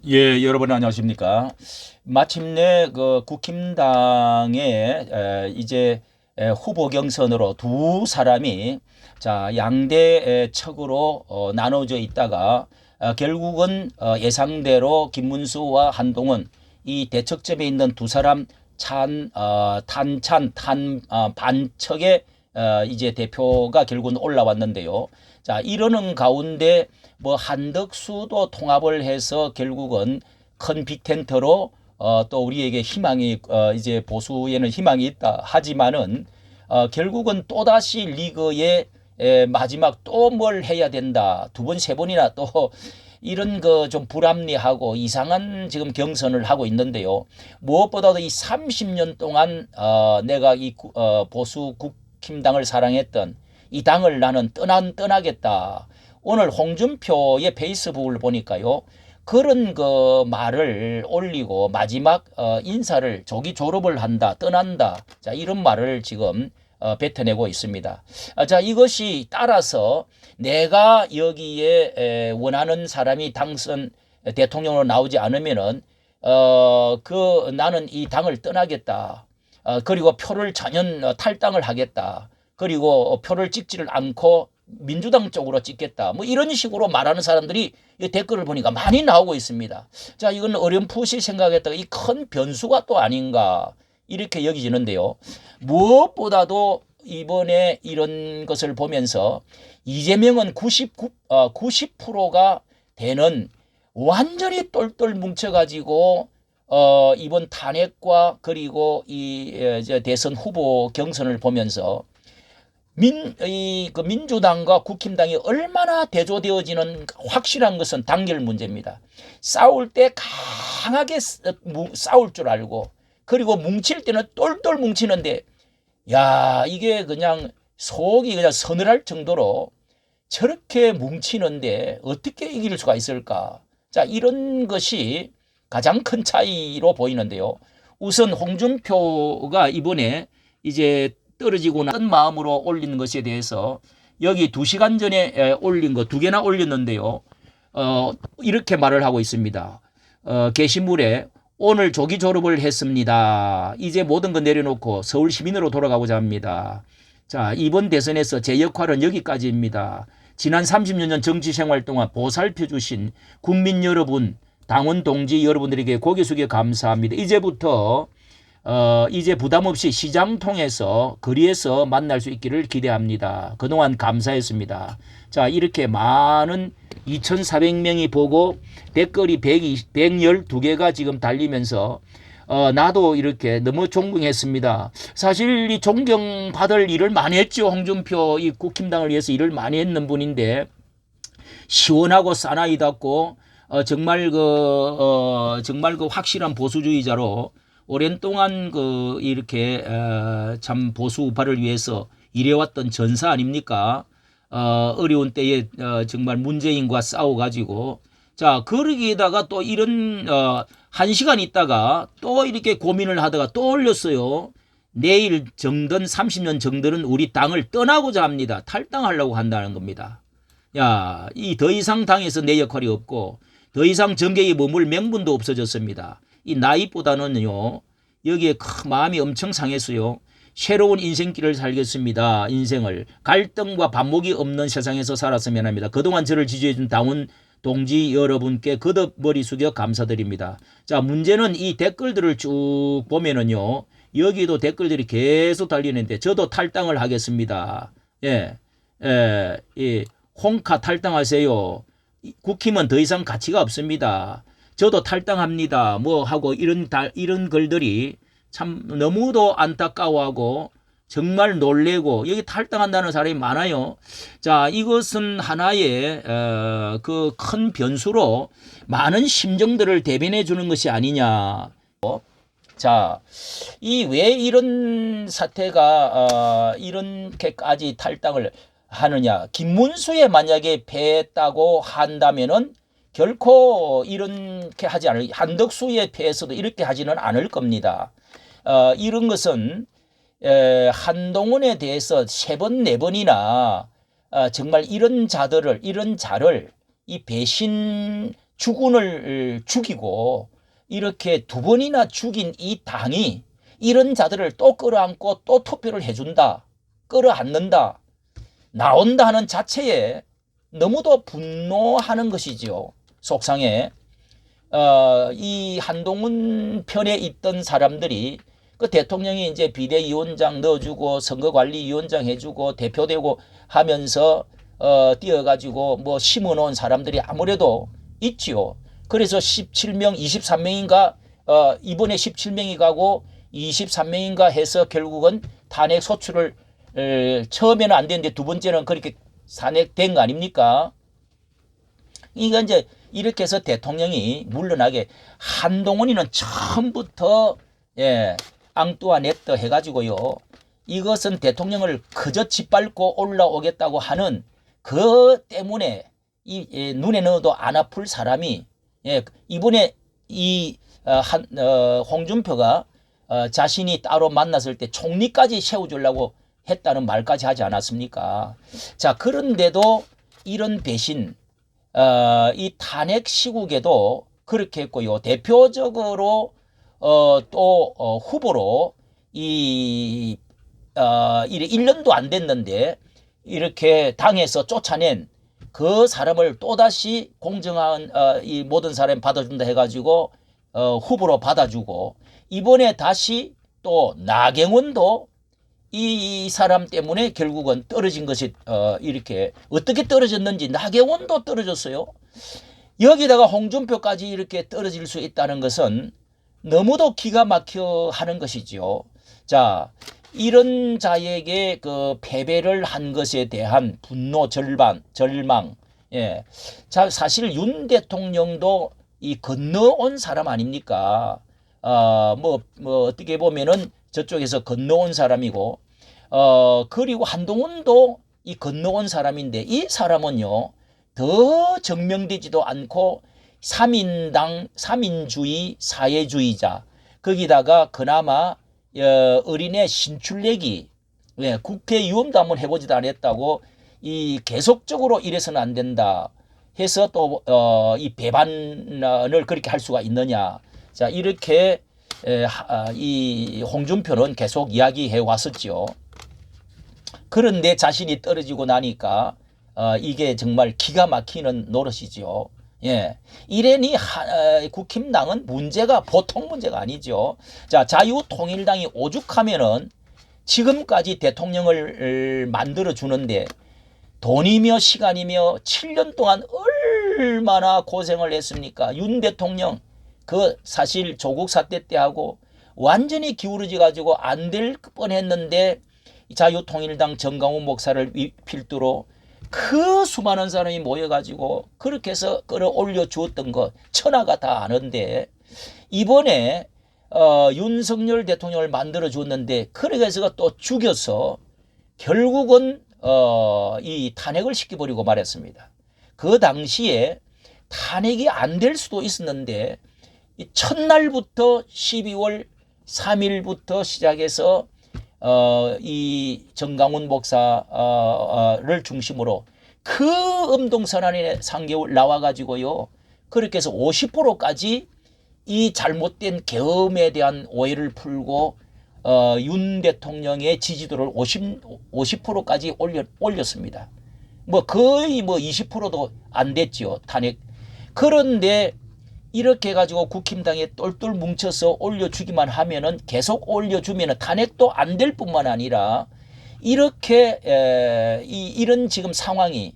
예, 여러분 안녕하십니까? 마침내 그 국힘당의 이제 후보 경선으로 두 사람이 자 양대 척으로 나눠져 있다가 결국은 예상대로 김문수와 한동훈 이 대척점에 있는 두 사람 탄찬 반척의 이제 대표가 결국은 올라왔는데요. 자 이러는 가운데 뭐 한덕수도 통합을 해서 결국은 큰 빅텐트로 또 우리에게 희망이 이제 보수에는 희망이 있다 하지만은 결국은 또다시 리그의 마지막 또 뭘 해야 된다 두 번 세 번이나 또 이런 거 좀 불합리하고 이상한 지금 경선을 하고 있는데요. 무엇보다도 이 30년 동안 내가 이 보수 국힘당을 사랑했던 이 당을 나는 떠나겠다. 오늘 홍준표의 페이스북을 보니까요. 그런 그 말을 올리고 마지막 인사를 조기 졸업을 한다, 떠난다. 자, 이런 말을 지금 뱉어내고 있습니다. 자, 이것이 따라서 내가 여기에 원하는 사람이 당선 대통령으로 나오지 않으면은 그 나는 이 당을 떠나겠다. 그리고 표를 전혀 탈당을 하겠다. 그리고 표를 찍지를 않고 민주당 쪽으로 찍겠다. 뭐 이런 식으로 말하는 사람들이 댓글을 보니까 많이 나오고 있습니다. 자, 이건 어렴풋이 생각했다가 이 큰 변수가 또 아닌가 이렇게 여기지는데요. 무엇보다도 이번에 이런 것을 보면서 이재명은 90%가 되는 완전히 똘똘 뭉쳐가지고 이번 탄핵과 그리고 이 대선 후보 경선을 보면서 그 민주당과 국힘당이 얼마나 대조되어지는 확실한 것은 단결 문제입니다. 싸울 때 강하게 싸울 줄 알고 그리고 뭉칠 때는 똘똘 뭉치는데 야 이게 그냥 속이 그냥 서늘할 정도로 저렇게 뭉치는데 어떻게 이길 수가 있을까? 자 이런 것이 가장 큰 차이로 보이는데요. 우선 홍준표가 이번에 이제 떨어지고 난 마음으로 올린 것에 대해서 여기 2시간 전에 올린 거 2개나 올렸는데요. 이렇게 말을 하고 있습니다. 게시물에 오늘 조기 졸업을 했습니다. 이제 모든 거 내려놓고 서울 시민으로 돌아가고자 합니다. 자, 이번 대선에서 제 역할은 여기까지입니다. 지난 30여 년 정치 생활 동안 보살펴 주신 국민 여러분, 당원 동지 여러분들에게 고개 숙여 감사합니다. 이제 부담 없이 시장 통해서 거리에서 만날 수 있기를 기대합니다. 그동안 감사했습니다. 자, 이렇게 많은 2,400명이 보고 댓글이 112개가 지금 달리면서 나도 이렇게 너무 존경했습니다. 사실 이 존경받을 일을 많이 했죠. 홍준표 이 국힘당을 위해서 일을 많이 했는 분인데 시원하고 사나이답고 정말 그 확실한 보수주의자로 오랜 동안 그 이렇게 참 보수 우파를 위해서 일해왔던 전사 아닙니까? 어려운 때에 정말 문재인과 싸워가지고 자 그러기에다가 또 이런 1시간 있다가 또 이렇게 고민을 하다가 또 올렸어요. 내일 정든 30년 정든은 우리 당을 떠나고자 합니다. 탈당하려고 한다는 겁니다. 야, 이 더 이상 당에서 내 역할이 없고 더 이상 정계에 머물 명분도 없어졌습니다. 이 나이보다는요. 여기에 마음이 엄청 상했어요. 새로운 인생길을 살겠습니다. 인생을 갈등과 반목이 없는 세상에서 살았으면 합니다. 그동안 저를 지지해준 당원 동지 여러분께 거듭 머리 숙여 감사드립니다. 자, 문제는 이 댓글들을 쭉 보면은요. 여기도 댓글들이 계속 달리는데 저도 탈당을 하겠습니다. 예, 예, 홍카 탈당하세요. 국힘은 더 이상 가치가 없습니다. 저도 탈당합니다. 뭐 하고 이런 글들이 참 너무도 안타까워하고 정말 놀래고 여기 탈당한다는 사람이 많아요. 자, 이것은 하나의 그 큰 변수로 많은 심정들을 대변해 주는 것이 아니냐. 자, 이 왜 이런 사태가 이렇게까지 탈당을 하느냐. 김문수에 만약에 패했다고 한다면은 결코 이렇게 하지 않을, 한덕수의 패에서도 이렇게 하지는 않을 겁니다. 이런 것은 한동훈에 대해서 3번, 4번이나 정말 이런 자를 이 배신 주군을 죽이고 이렇게 두 번이나 죽인 이 당이 이런 자들을 또 끌어안고 또 투표를 해준다, 끌어안는다, 나온다 하는 자체에 너무도 분노하는 것이지요. 속상해. 이 한동훈 편에 있던 사람들이 그 대통령이 이제 비대위원장 넣어주고 선거관리위원장 해주고 대표되고 하면서 뛰어가지고 뭐 심어놓은 사람들이 아무래도 있지요. 그래서 17명, 23명인가 이번에 17명이 가고 23명인가 해서 결국은 탄핵 소추를 처음에는 안 됐는데 두 번째는 그렇게 탄핵된 거 아닙니까? 이거 이제 이렇게 해서 대통령이 물러나게 한동훈이는 처음부터 앙뚜아네트 해가지고요. 이것은 대통령을 그저 짓밟고 올라오겠다고 하는 그 때문에 이 눈에 넣어도 안 아플 사람이 이번에 이 홍준표가 자신이 따로 만났을 때 총리까지 세워주려고 했다는 말까지 하지 않았습니까? 자, 그런데도 이런 배신, 이 탄핵 시국에도 그렇게 했고요. 대표적으로 또 후보로 이 1년도 안 됐는데 이렇게 당에서 쫓아낸 그 사람을 또다시 공정한 이 모든 사람이 받아준다 해가지고 후보로 받아주고 이번에 다시 또 나경원도 이 사람 때문에 결국은 떨어진 것이 이렇게 어떻게 떨어졌는지 나경원도 떨어졌어요. 여기다가 홍준표까지 이렇게 떨어질 수 있다는 것은 너무도 기가 막혀 하는 것이죠. 자, 이런 자에게 그 패배를 한 것에 대한 분노, 절망. 자, 사실 윤 대통령도 이 건너온 사람 아닙니까? 뭐 어떻게 보면은 저쪽에서 건너온 사람이고, 그리고 한동훈도 이 건너온 사람인데, 이 사람은요, 더 증명되지도 않고, 3인당, 3인주의, 사회주의자, 거기다가 그나마, 어린애 신출내기, 국회의원도 한번 해보지도 않았다고, 이 계속적으로 이래서는 안 된다 해서 또, 이 배반을 그렇게 할 수가 있느냐. 자, 이렇게, 이 홍준표는 계속 이야기해 왔었죠. 그런데 자신이 떨어지고 나니까 이게 정말 기가 막히는 노릇이죠. 이래니 국힘당은 문제가 보통 문제가 아니죠. 자, 자유통일당이 오죽하면은 지금까지 대통령을 만들어 주는데 돈이며 시간이며 7년 동안 얼마나 고생을 했습니까? 윤 대통령 그 사실 조국 사태 때 하고 완전히 기울어져 가지고 안 될 뻔했는데 자유통일당 정강훈 목사를 필두로 그 수많은 사람이 모여가지고 그렇게 해서 끌어올려 주었던 거 천하가 다 아는데 이번에 윤석열 대통령을 만들어 주었는데 그렇게 해서 또 죽여서 결국은 이 탄핵을 시켜버리고 말했습니다. 그 당시에 탄핵이 안 될 수도 있었는데 첫날부터 12월 3일부터 시작해서 이 정강훈 목사를 중심으로 그 음동선언에 3개월 나와가지고요. 그렇게 해서 50%까지 이 잘못된 계엄에 대한 오해를 풀고 윤 대통령의 지지도를 50%까지 올렸습니다. 뭐 거의 뭐 20%도 안 됐죠. 탄핵. 그런데 이렇게 해가지고 국힘당에 똘똘 뭉쳐서 올려주기만 하면은 계속 올려주면은 탄핵도 안 될 뿐만 아니라 이렇게 이런 지금 상황이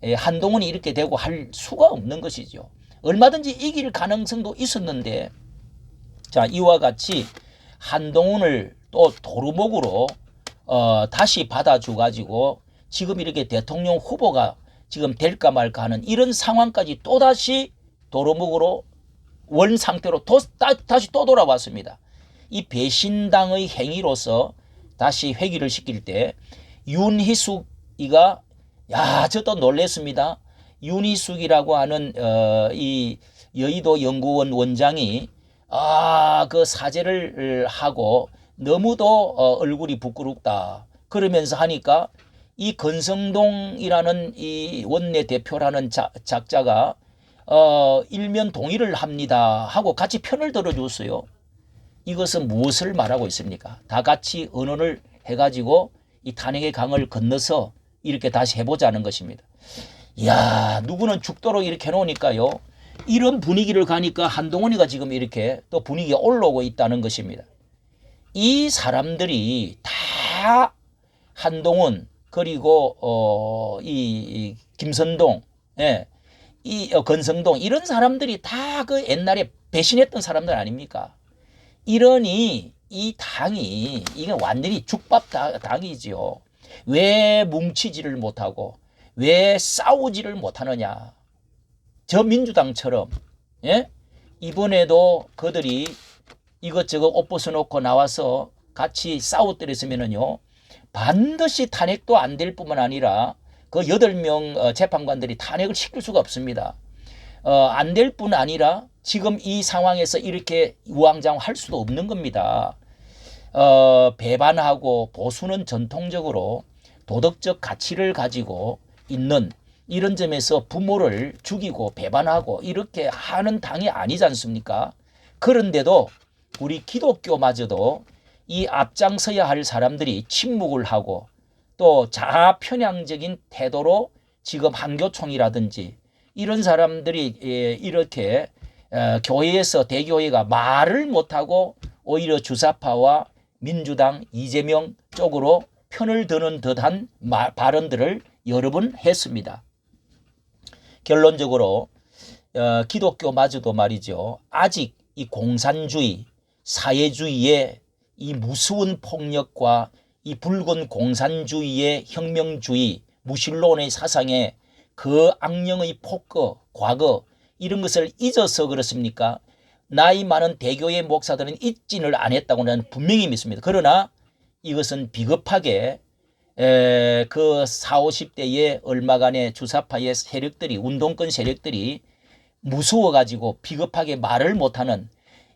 한동훈이 이렇게 되고 할 수가 없는 것이죠. 얼마든지 이길 가능성도 있었는데 자, 이와 같이 한동훈을 또 도루묵으로 다시 받아줘 가지고 지금 이렇게 대통령 후보가 지금 될까 말까 하는 이런 상황까지 또다시 도루묵으로 원 상태로 다시 또 돌아왔습니다. 이 배신당의 행위로서 다시 회귀를 시킬 때 윤희숙이가 저도 놀랬습니다. 윤희숙이라고 하는 이 여의도 연구원 원장이 그 사죄를 하고 너무도 얼굴이 부끄럽다 그러면서 하니까 이 건성동이라는 이 원내 대표라는 작자가 일면 동의를 합니다 하고 같이 편을 들어줬어요. 이것은 무엇을 말하고 있습니까? 다 같이 의논을 해가지고 이 탄핵의 강을 건너서 이렇게 다시 해보자는 것입니다. 이야, 누구는 죽도록 이렇게 해놓으니까요. 이런 분위기를 가니까 한동훈이가 지금 이렇게 또 분위기가 올라오고 있다는 것입니다. 이 사람들이 다 한동훈 그리고 이 김선동, 예, 이 건성동 이런 사람들이 다 그 옛날에 배신했던 사람들 아닙니까? 이러니 이 당이 이게 완전히 죽밥 당이지요. 왜 뭉치지를 못하고 왜 싸우지를 못하느냐. 저 민주당처럼, 예? 이번에도 그들이 이것저것 옷 벗어놓고 나와서 같이 싸우더랬으면은요 반드시 탄핵도 안 될 뿐만 아니라 그 8명 재판관들이 탄핵을 시킬 수가 없습니다. 안 될 뿐 아니라 지금 이 상황에서 이렇게 우왕좌왕할 수도 없는 겁니다. 배반하고 보수는 전통적으로 도덕적 가치를 가지고 있는 이런 점에서 부모를 죽이고 배반하고 이렇게 하는 당이 아니지 않습니까? 그런데도 우리 기독교마저도 이 앞장서야 할 사람들이 침묵을 하고 또 자아편향적인 태도로 지금 한교총이라든지 이런 사람들이 이렇게 교회에서 대교회가 말을 못하고 오히려 주사파와 민주당 이재명 쪽으로 편을 드는 듯한 발언들을 여러 번 했습니다. 결론적으로 기독교마저도 말이죠. 아직 이 공산주의, 사회주의의 이 무서운 폭력과 이 붉은 공산주의의 혁명주의, 무신론의 사상에 그 악령의 폭거, 과거 이런 것을 잊어서 그렇습니까? 나이 많은 대교회 목사들은 잊지를 안 했다고 나는 분명히 믿습니다. 그러나 이것은 비겁하게 그 40, 50대의 얼마간의 주사파의 세력들이 운동권 세력들이 무서워가지고 비겁하게 말을 못하는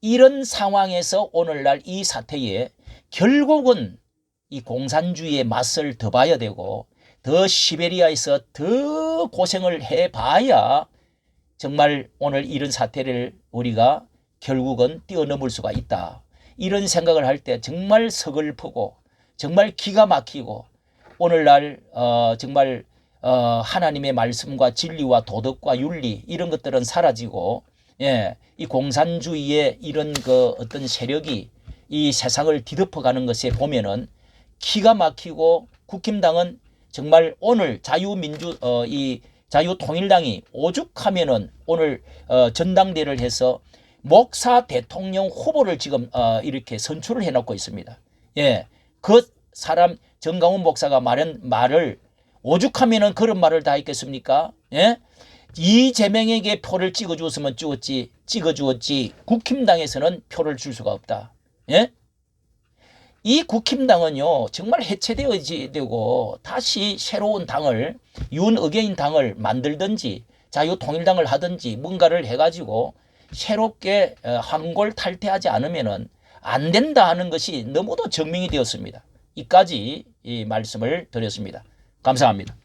이런 상황에서 오늘날 이 사태에 결국은 이 공산주의의 맛을 더 봐야 되고 더 시베리아에서 더 고생을 해봐야 정말 오늘 이런 사태를 우리가 결국은 뛰어넘을 수가 있다. 이런 생각을 할 때 정말 서글프고 정말 기가 막히고 오늘날 정말 하나님의 말씀과 진리와 도덕과 윤리 이런 것들은 사라지고 이 공산주의의 이런 그 어떤 세력이 이 세상을 뒤덮어가는 것에 보면은 기가 막히고 국힘당은 정말 오늘 이 자유통일당이 오죽하면은 오늘 전당대회를 해서 목사 대통령 후보를 지금 이렇게 선출을 해놓고 있습니다. 그 사람 정강훈 목사가 말한 말을 오죽하면은 그런 말을 다 했겠습니까? 이재명에게 표를 찍어주었으면 찍어주었지 국힘당에서는 표를 줄 수가 없다. 이 국힘당은요 정말 해체되어야 되고 다시 새로운 당을 윤어게인 당을 만들든지 자유통일당을 하든지 뭔가를 해가지고 새롭게 황골탈퇴하지 않으면은 안 된다 하는 것이 너무도 증명이 되었습니다. 이까지 이 말씀을 드렸습니다. 감사합니다.